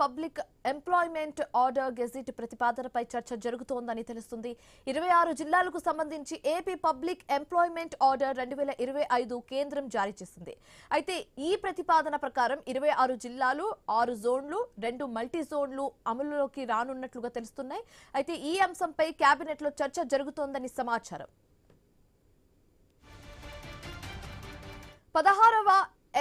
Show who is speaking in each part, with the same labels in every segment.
Speaker 1: Public employment order gazette ప్రతిపాదనపై చర్చ జరుగుతోందని తెలుస్తుంది. 26 జిల్లాలకు సంబంధించి ఏపీ పబ్లిక్ ఎంప్లాయ్మెంట్ ఆర్డర్ 2025 కేంద్రం జారీ చేసింది. అయితే ఈ ప్రతిపాదన ప్రకారం 26 జిల్లాలు, 6 జోన్లు, 2 మల్టీ జోన్లు అమలులోకి రానున్నట్లుగా తెలుస్తున్నాయి. అయితే ఈ అంశంపై కేబినెట్ లో చర్చ జరుగుతోందని సమాచారం. 16వ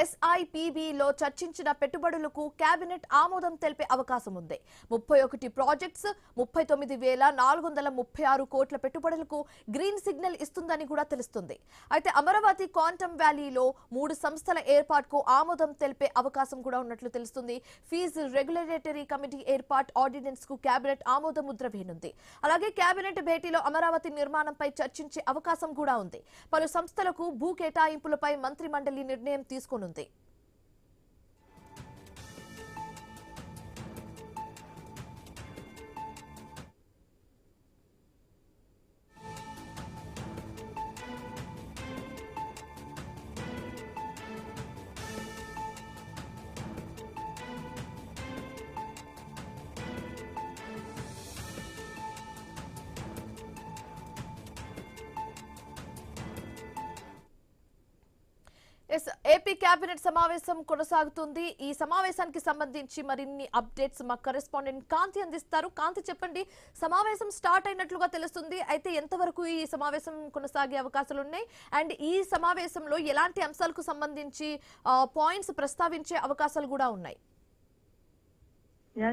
Speaker 1: SIPBలో చర్చించిన పెట్టుబడులకు కేబినెట్ ఆమోదం తెలిపే అవకాశం ఉంది. 31 ప్రాజెక్ట్స్, 39,436 కోట్ల పెట్టుబడులకు గ్రీన్ సిగ్నల్ ఇస్తుందని కూడా తెలుస్తుంది. అయితే అమరావతి క్వాంటమ్ వ్యాలీలో 3 సంస్థల ఏర్పాటుకు ఆమోదం తెలిపే అవకాశం కూడా ఉన్నట్లు తెలుస్తుంది. ఫీజు రెగ్యులేటరీ కమిటీ ఏర్పాటు ఆర్డినెన్స్ కు కేబినెట్ ఆమోద ముద్ర వేయనుంది. అలాగే కేబినెట్ భేటీలో అమరావతి నిర్మాణంపై చర్చించే అవకాశం కూడా ఉంది. పలు సంస్థలకు భూ కేటాయింపులపై మంత్రి మండలి నిర్ణయం తీసుకుని ఉంది. ఏపీ కేబినెట్ సమావేశం కొనసాగుతుంది. ఈ సమావేశానికి సంబంధించి మరిన్ని అప్డేట్స్ మా కరెస్పాండెంట్ కాంతి అందిస్తారు. కాంతి, చెప్పండి, సమావేశం స్టార్ట్ అయినట్లుగా తెలుస్తుంది. అయితే ఎంతవరకు ఈ సమావేశం కొనసాగే అవకాశాలు ఉన్నాయి? అండ్ ఈ సమావేశంలో ఎలాంటి అంశాలకు సంబంధించి పాయింట్స్ ప్రస్తావించే అవకాశాలు కూడా ఉన్నాయి?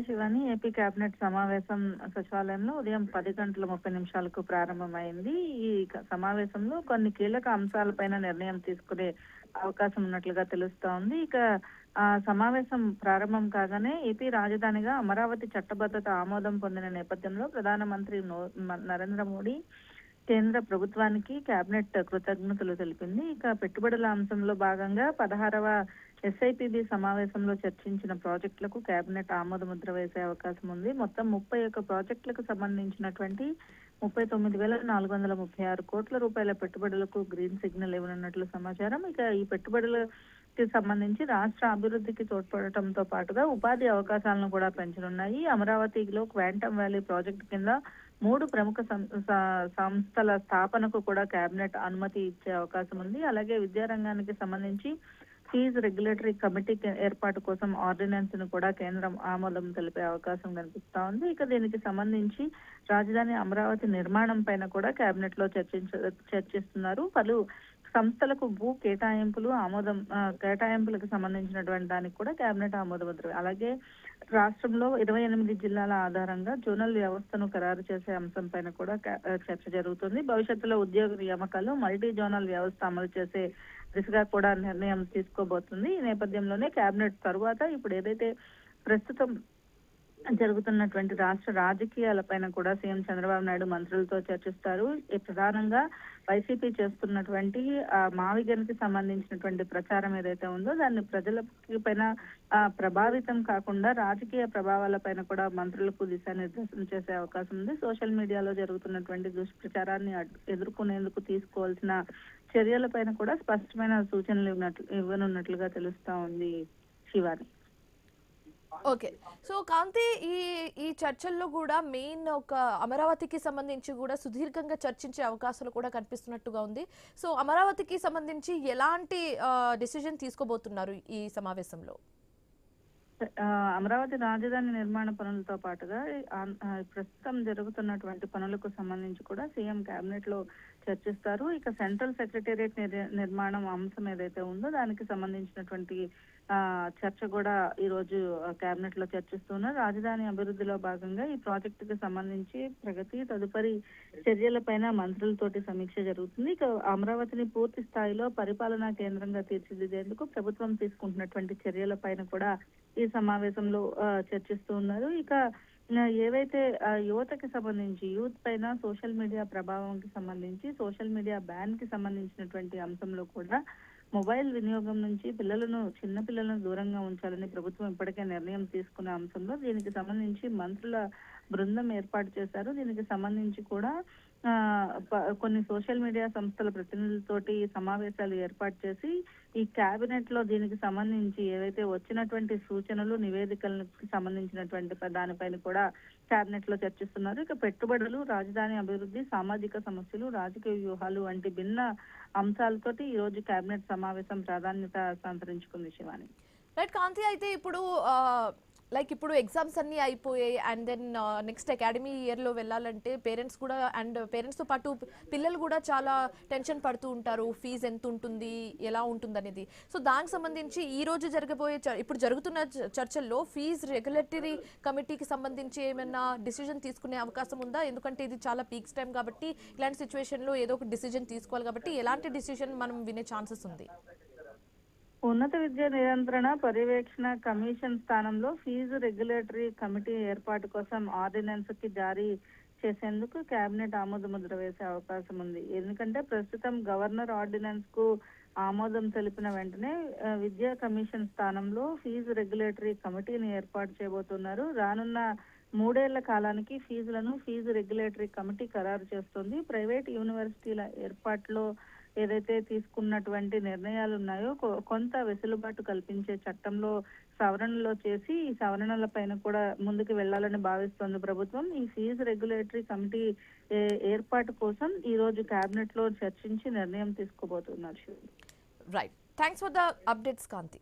Speaker 2: శివాని, ఏపీ కేబినెట్ సమావేశం సచివాలయంలో ఉదయం 10:30 ప్రారంభమైంది. ఈ సమావేశంలో కొన్ని కీలక అంశాలపైన నిర్ణయం తీసుకునే అవకాశం ఉన్నట్లుగా తెలుస్తోంది. ఇక సమావేశం ప్రారంభం కాగానే ఏపీ రాజధానిగా అమరావతి చట్టబద్ధత ఆమోదం పొందిన నేపథ్యంలో ప్రధానమంత్రి నరేంద్ర మోడీ కేంద్ర ప్రభుత్వానికి కేబినెట్ కృతజ్ఞతలు తెలిపింది. ఇక పెట్టుబడుల అంశంలో భాగంగా 16వ SIPB సమావేశంలో చర్చించిన ప్రాజెక్టులకు కేబినెట్ ఆమోద ముద్ర వేసే అవకాశం ఉంది. మొత్తం 31 ప్రాజెక్టులకు సంబంధించినటువంటి 39,436 కోట్ల రూపాయల పెట్టుబడులకు గ్రీన్ సిగ్నల్ ఇవ్వనున్నట్లు సమాచారం. ఇక ఈ పెట్టుబడులకి సంబంధించి రాష్ట్ర అభివృద్ధికి తోడ్పడటంతో పాటుగా ఉపాధి అవకాశాలను కూడా పెంచనున్నాయి. అమరావతిలో క్వాంటమ్ వ్యాలీ ప్రాజెక్టు కింద 3 ప్రముఖ సంస్థల స్థాపనకు కూడా కేబినెట్ అనుమతి ఇచ్చే అవకాశం ఉంది. అలాగే విద్యారంగానికి సంబంధించి ఫీజు రెగ్యులేటరీ కమిటీ ఏర్పాటు కోసం ఆర్డినెన్స్ ను కూడా కేంద్రం ఆమోదం తెలిపే అవకాశం కనిపిస్తా ఉంది. ఇక దీనికి సంబంధించి రాజధాని అమరావతి నిర్మాణం పైన కూడా కేబినెట్ లో చర్చిస్తున్నారు. పలు సంస్థలకు భూ కేటాయింపులకు సంబంధించినటువంటి దానికి కూడా కేబినెట్ ఆమోద ముద్ర. అలాగే రాష్ట్రంలో 28 జిల్లాల ఆధారంగా జోనల్ వ్యవస్థను ఖరారు చేసే అంశం పైన కూడా చర్చ జరుగుతుంది. భవిష్యత్తులో ఉద్యోగ నియామకాలు మల్టీ జోనల్ వ్యవస్థ అమలు చేసే దిశగా కూడా నిర్ణయం తీసుకోబోతుంది. ఈ నేపథ్యంలోనే కేబినెట్ తరువాత ఇప్పుడు ఏదైతే ప్రస్తుతం జరుగుతున్నటువంటి రాష్ట్ర రాజకీయాలపైన కూడా సీఎం చంద్రబాబు నాయుడు మంత్రులతో చర్చిస్తారు. ప్రధానంగా వైసీపీ చేస్తున్నటువంటి మావిగన్కి సంబంధించినటువంటి ప్రచారం ఏదైతే ఉందో దాన్ని ప్రజలకి పైన ప్రభావితం కాకుండా రాజకీయ ప్రభావాల పైన కూడా మంత్రులకు దిశానిర్దేశం చేసే అవకాశం ఉంది. సోషల్ మీడియాలో జరుగుతున్నటువంటి దుష్ప్రచారాన్ని ఎదుర్కొనేందుకు తీసుకోవాల్సిన చర్యలపైన కూడా స్పష్టమైన సూచనలు ఇవ్వనున్నట్లుగా తెలుస్తా ఉంది శివాని.
Speaker 1: ఓకే, సో కాంతి, ఈ చర్చల్లో కూడా మెయిన్ ఒక అమరావతికి సంబంధించి కూడా సుదీర్ఘంగా చర్చించే అవకాశాలు కూడా కనిపిస్తున్నట్టుగా ఉంది. సో అమరావతికి సంబంధించి ఎలాంటి డిసిజన్ తీసుకోబోతున్నారు ఈ సమావేశంలో?
Speaker 2: అమరావతి రాజధాని నిర్మాణ పనులతో పాటుగా ప్రస్తుతం జరుగుతున్నటువంటి పనులకు సంబంధించి కూడా సీఎం కేబినెట్ లో చర్చిస్తారు. ఇక సెంట్రల్ సెక్రటేరియట్ నిర్మాణం అంశం ఏదైతే ఉందో దానికి సంబంధించినటువంటి చర్చ కూడా ఈ రోజు కేబినెట్ లో చర్చిస్తున్నారు. రాజధాని అభివృద్ధిలో భాగంగా ఈ ప్రాజెక్టుకు సంబంధించి ప్రగతి తదుపరి చర్యలపైన మంత్రులతోటి సమీక్ష జరుగుతుంది. ఇక అమరావతిని పూర్తి స్థాయిలో పరిపాలనా కేంద్రంగా తీర్చిదిద్దేందుకు ప్రభుత్వం తీసుకుంటున్నటువంటి చర్యలపైన కూడా ఈ సమావేశంలో చర్చిస్తూ ఉన్నారు. ఇక ఏవైతే యువతకి సంబంధించి యూత్ పైన సోషల్ మీడియా ప్రభావంకి సంబంధించి సోషల్ మీడియా బ్యాన్ కి సంబంధించినటువంటి అంశంలో కూడా మొబైల్ వినియోగం నుంచి చిన్న పిల్లలను దూరంగా ఉంచాలని ప్రభుత్వం ఇప్పటికే నిర్ణయం తీసుకునే అంశంలో దీనికి సంబంధించి మంత్రుల బృందం ఏర్పాటు చేశారు. దీనికి సంబంధించి కూడా కొన్ని సోషల్ మీడియా సంస్థల ప్రతినిధులతోటి సమావేశాలు ఏర్పాటు చేసి ఈ కేబినెట్ లో దీనికి సంబంధించి ఏవైతే వచ్చినటువంటి సూచనలు నివేదికలకు సంబంధించినటువంటి దానిపైన కూడా కేబినెట్ లో చర్చిస్తున్నారు. ఇక పెట్టుబడులు, రాజధాని అభివృద్ధి, సామాజిక సమస్యలు, రాజకీయ వ్యూహాలు వంటి భిన్న అంశాలతోటి ఈ రోజు కేబినెట్ సమావేశం ప్రాధాన్యత సంతరించుకుంది శివాని.
Speaker 1: రైట్ కాంతి, అయితే ఇప్పుడు లైక్ ఇప్పుడు ఎగ్జామ్స్ అన్నీ అయిపోయాయి అండ్ దెన్ నెక్స్ట్ అకాడమీ ఇయర్లో వెళ్ళాలంటే పేరెంట్స్ కూడా అండ్ పేరెంట్స్తో పాటు పిల్లలు కూడా చాలా టెన్షన్ పడుతూ ఉంటారు, ఫీజు ఎంత ఉంటుంది, ఎలా ఉంటుంది అనేది. సో దానికి సంబంధించి ఈ రోజు జరగబోయే ఇప్పుడు జరుగుతున్న చర్చల్లో ఫీజు రెగ్యులేటరీ కమిటీకి సంబంధించి ఏమైనా డిసిజన్ తీసుకునే అవకాశం ఉందా? ఎందుకంటే ఇది చాలా పీక్స్ టైం కాబట్టి ఇలాంటి సిచ్యువేషన్లో ఏదో ఒక డిసిజన్ తీసుకోవాలి కాబట్టి ఎలాంటి డిసిజన్ మనం వినే ఛాన్సెస్ ఉంది?
Speaker 2: ఉన్నత విద్యా నియంత్రణ పర్యవేక్షణ కమిషన్ స్థానంలో ఫీజు రెగ్యులేటరీ కమిటీ ఏర్పాటు కోసం ఆర్డినెన్స్ కి జారీ చేసేందుకు కేబినెట్ ఆమోద ముద్ర వేసే అవకాశం ఉంది. ఎందుకంటే ప్రస్తుతం గవర్నర్ ఆర్డినెన్స్ కు ఆమోదం తెలిపిన వెంటనే విద్యా కమిషన్ స్థానంలో ఫీజు రెగ్యులేటరీ కమిటీని ఏర్పాటు చేయబోతున్నారు. రానున్న 3 ఏళ్ల కాలానికి ఫీజు రెగ్యులేటరీ కమిటీ ఖరారు చేస్తుంది. ప్రైవేట్ యూనివర్సిటీల ఏర్పాటులో ఏదైతే తీసుకున్నటువంటి నిర్ణయాలు ఉన్నాయో కొంత వెసులుబాటు కల్పించే చట్టంలో సవరణలో చేసి ఈ సవరణల పైన కూడా ముందుకు వెళ్లాలని భావిస్తోంది ప్రభుత్వం. ఈ ఫీజు రెగ్యులేటరీ కమిటీ ఏర్పాటు కోసం ఈ రోజు కేబినెట్ లో చర్చించి నిర్ణయం తీసుకోబోతున్నారు.
Speaker 1: Right, thanks for the updates Kanthi.